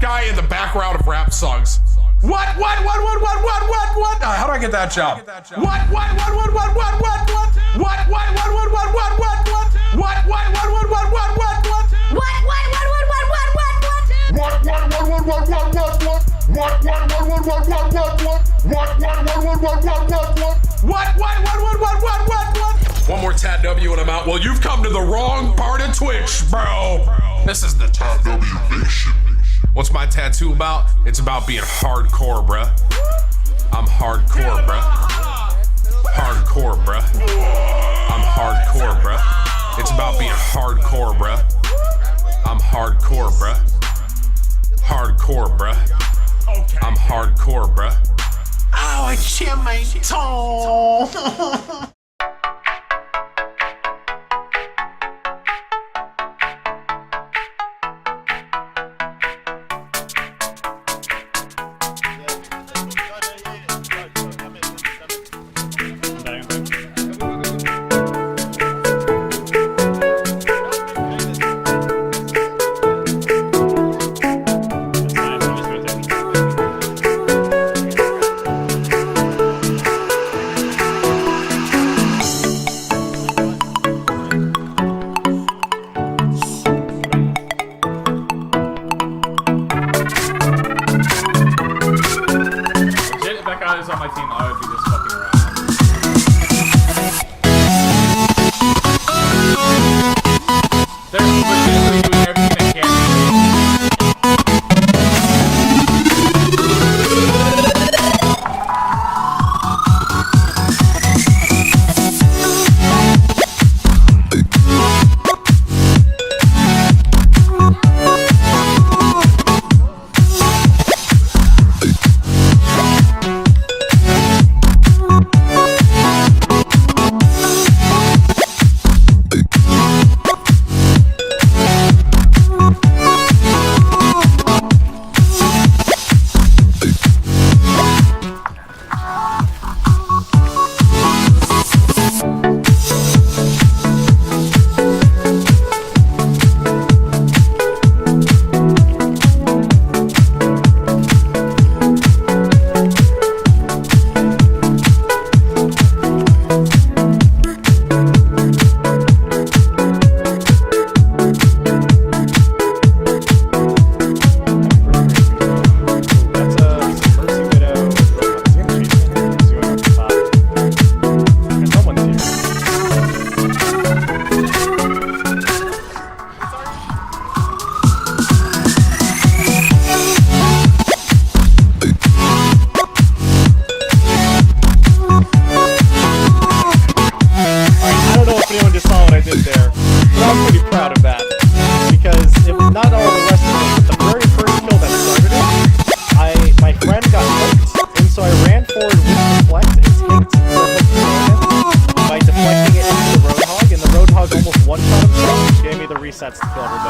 rap guy in the background of rap songs. What? How do I get that job? What? One more Tad W and I'm out. Well, you've come to the wrong part of Twitch, bro. This is the Tad W Nation. What's my tattoo about? It's about being hardcore, bruh. I'm hardcore, bruh. Hardcore, bruh. I'm hardcore, bruh. It's about being hardcore, bruh. I'm hardcore, bruh. Hardcore, bruh. I'm hardcore, bruh. Ow, I jammed my toe. resets to kill everybody.